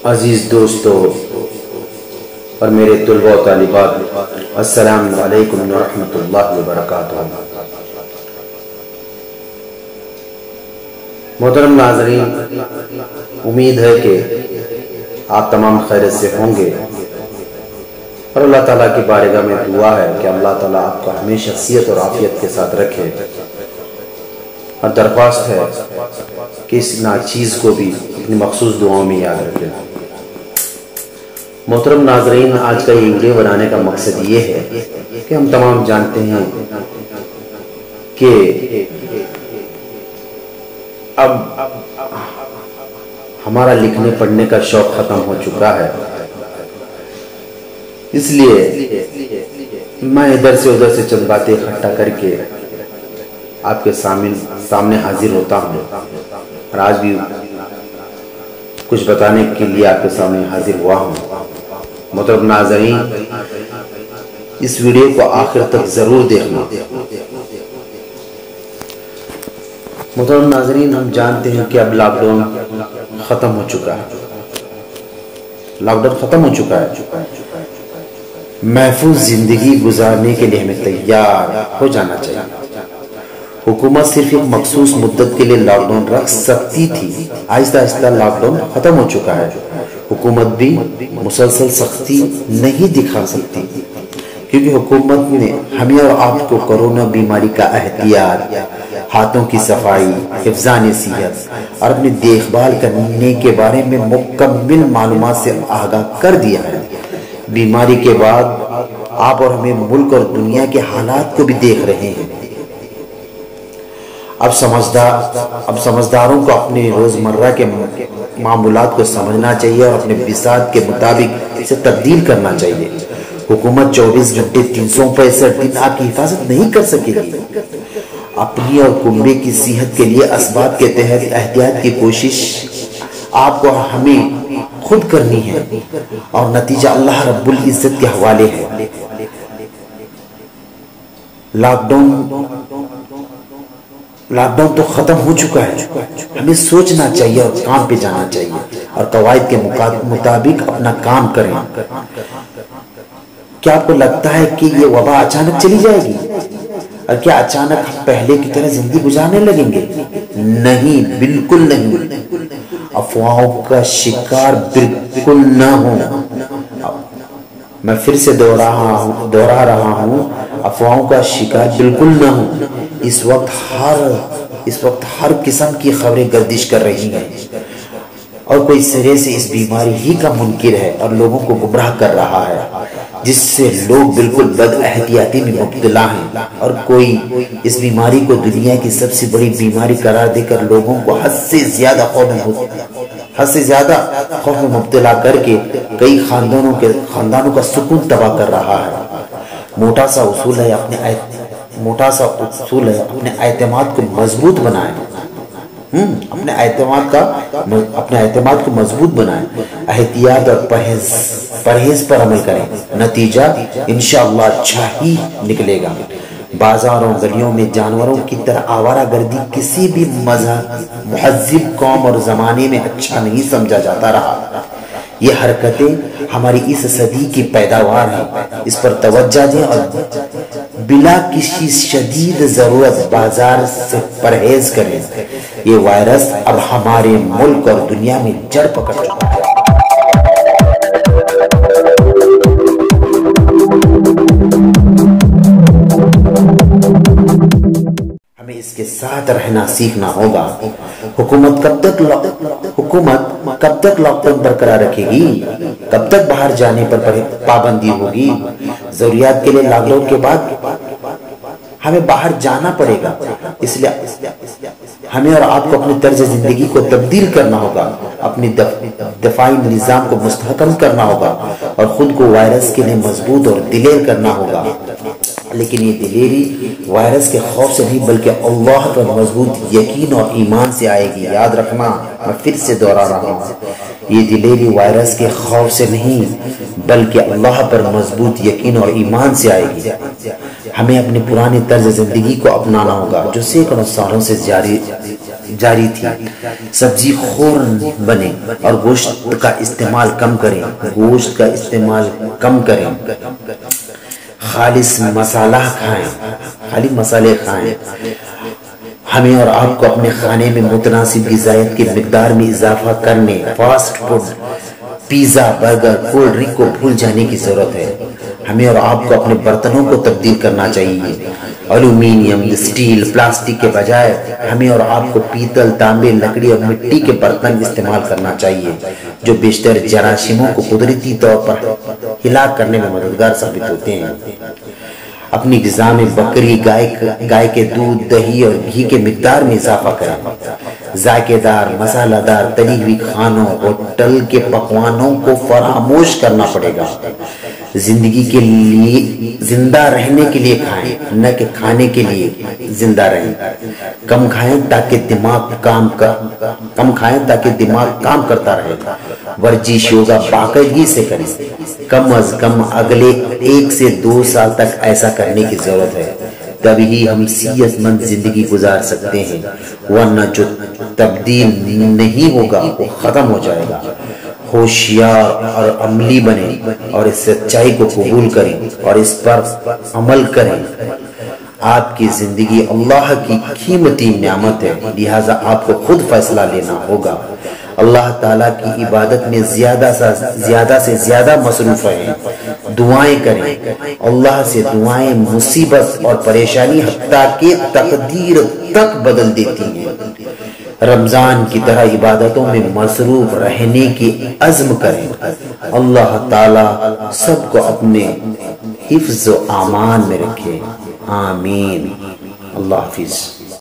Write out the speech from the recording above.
عزیز دوستو اور میرے طلباء و طالبات، السلام علیکم ورحمۃ اللہ وبرکاتہ۔ محترم ناظرین، امید ہے کہ آپ تمام خیریت سے ہوں گے، اور اللہ تعالیٰ کی بارگاہ میں دعا ہے کہ اللہ تعالیٰ آپ کو ہمیشہ صحت اور عافیت کے ساتھ رکھے، اور درخواست ہے کہ اس ناچیز کو بھی اپنی مخصوص دعاؤں میں یاد رکھیں۔ محترم ناظرین، آج کا یہ ویڈیو بنانے کا مقصد یہ ہے کہ ہم تمام جانتے ہیں کہ اب ہمارا لکھنے پڑھنے کا شوق ختم ہو چکا ہے، اس لیے میں ادھر سے ادھر سے چند باتیں اکٹھا کر کے آپ کے سامنے حاضر ہوتا ہوں، اور آج بھی کچھ بتانے کے لیے آپ کے سامنے حاضر ہوا ہوں۔ محترم ناظرین، اس ویڈیو کو آخر تک ضرور دیکھنا۔ محترم ناظرین، ہم جانتے ہیں کہ اب لاک ڈاؤن ختم ہو چکا ہے، محفوظ زندگی گزارنے کے لیے ہمیں تیار ہو جانا چاہیے۔ حکومت صرف ایک مخصوص مدت کے لیے لاک ڈاؤن رکھ سکتی تھی، آہستہ آہستہ لاک ڈاؤن ختم ہو چکا ہے۔ حکومت بھی مسلسل سختی نہیں دکھا سکتی، کیونکہ حکومت نے ہمیں اور آپ کو کورونا بیماری کا احتیاط، ہاتھوں کی صفائی، حفظان صحت اور اپنی دیکھ بھال کرنے کے بارے میں مکمل معلومات سے آگاہ کر دیا ہے۔ بیماری کے بعد آپ اور ہمیں ملک اور دنیا کے حالات کو بھی دیکھ رہے ہیں۔ اب سمجھداروں کو اپنے روزمرہ کے معمولات کو سمجھنا چاہیے اور اپنے بساط کے مطابق اسے تبدیل کرنا چاہیے۔ حکومت 24 گھنٹے 365 دن آپ کی حفاظت نہیں کر سکے گی۔ اپنی اور کنبے کی صحت کے لیے اسباب کے تحت احتیاط کی کوشش آپ کو ہمیں خود کرنی ہے، اور نتیجہ اللہ رب العزت کے حوالے ہے۔ لاک ڈاؤن تو ختم ہو چکا ہے، ہمیں سوچنا چاہیے اور کام پہ جانا چاہیے، اور قواعد کے مطابق اپنا کام کریں۔ کیا آپ کو لگتا ہے کہ یہ وبا اچانک چلی جائے گی، اور کیا اچانک ہم پہلے کی طرح زندگی گزارنے لگیں گے؟ نہیں، بالکل نہیں۔ افواہوں کا شکار بالکل نہ ہوں، میں پھر سے دوہرا رہا ہوں، افواہوں کا شکار بالکل نہ ہوں۔ اس وقت ہر قسم کی خبریں گردش کر رہی ہیں، اور کوئی سرے سے اس بیماری ہی کا منکر ہے اور لوگوں کو گمراہ کر رہا ہے، جس سے لوگ بالکل بد احتیاطی میں مبتلا ہیں، اور کوئی اس بیماری کو دنیا کی سب سے بڑی بیماری قرار دے کر لوگوں کو حد سے زیادہ خوف میں مبتلا کر کے کئی خاندانوں کا سکون تباہ کر رہا ہے۔ موٹا سا اصول ہے، اپنے اعتماد کو مضبوط بنائیں، اپنے اعتماد کو مضبوط بنائیں، احتیاط اور پرہیز پر عمل کریں، نتیجہ انشاءاللہ اچھا ہی نکلے گا۔ بازاروں گلیوں میں جانوروں کی طرح آوارہ گردی کسی بھی مہذب قوم اور زمانے میں اچھا نہیں سمجھا جاتا رہا۔ یہ حرکتیں ہماری اس صدی کی پیداوار ہیں، اس پر توجہ دیں اور بلا کسی شدید ضرورت بازار سے پرہیز کریں۔ یہ وائرس اب ہمارے ملک اور دنیا میں جڑ پکڑ چکا ہے۔ ہمیں اس کے ساتھ رہنا سیکھنا ہوگا۔ حکومت کب تک لاک ڈاؤن برقرار رکھے گی؟ کب تک باہر جانے پر پابندی ہوگی؟ ضروریات کے لیے لاک ڈاؤن کے بعد ہمیں باہر جانا پڑے گا، اس لیے ہمیں اور آپ کو اپنے طرز زندگی کو تبدیل کرنا ہوگا، اپنی دفاعی نظام کو مستحکم کرنا ہوگا، اور خود کو وائرس کے لیے مضبوط اور دلیر کرنا ہوگا۔ لیکن یہ دلیری وائرس کے خوف سے نہیں بلکہ اللہ پر مضبوط یقین اور ایمان سے آئے گی۔ یاد رکھنا، میں پھر سے دوہرا رہا ہوں، یہ دلیری وائرس کے خوف سے نہیں بلکہ اللہ پر مضبوط یقین اور ایمان سے آئے گی۔ ہمیں اپنی پرانی طرز زندگی کو اپنانا ہوگا جو سینکڑوں سالوں سے جاری تھی، سبزی خور بنے اور گوشت کا استعمال کم کریں، گوشت کا استعمال کم کریں، خالص مسالہ کھائیں، خالی مسالے کھائیں۔ ہمیں اور آپ کو اپنے کھانے میں متناسب غذائیت کی مقدار میں اضافہ کرنے، fast food, pizza, burger, cold drink کو بھول جانے کی ضرورت ہے۔ ہمیں اور آپ کو اپنے برتنوں کو تبدیل کرنا چاہیے، ایلومینیم، اسٹیل، پلاسٹک کے بجائے ہمیں اور آپ کو پیتل، تانبے، لکڑی اور مٹی کے برتن استعمال کرنا چاہیے، جو بیشتر جراثیموں کو قدرتی طور پر ہلاک کرنے میں مددگار ثابت ہوتے ہیں۔ اپنی غذا میں بکری، گائے کے دودھ، دہی اور گھی کے مقدار میں اضافہ کریں۔ ذائقے دار، مسالہ دار، تلی ہوئی کھانوں اور ہوٹل کے پکوانوں کو فراموش کرنا پڑے گا۔ زندگی کے لیے زندہ رہنے کے لیے کھائیں، نہ کہ کھانے کے لیے زندہ رہیں۔ کم کھائیں تاکہ دماغ کام کرتا رہے۔ ورزش، یوگا باقاعدگی سے کریں، کم از کم اگلے 1 سے 2 سال تک ایسا کرنے کی ضرورت ہے، تبھی ہم صحت مند زندگی گزار سکتے ہیں، ورنہ جو تبدیل نہیں ہوگا وہ ختم ہو جائے گا۔ ہوشیار اور عملی بنیں اور اس سچائی کو قبول کریں اور اس پر عمل کریں۔ آپ کی زندگی اللہ کی قیمتی نعمت ہے، لہٰذا آپ کو خود فیصلہ لینا ہوگا۔ اللہ تعالیٰ کی عبادت میں زیادہ سے زیادہ مصروف رہیں، دعائیں کریں، اللہ سے دعائیں مصیبت اور پریشانی حتیٰ کہ تقدیر تک بدل دیتی ہیں۔ رمضان کی طرح عبادتوں میں مصروف رہنے کی عزم کریں۔ اللہ تعالیٰ سب کو اپنے حفظ و امان میں رکھے، آمین۔ اللہ حافظ۔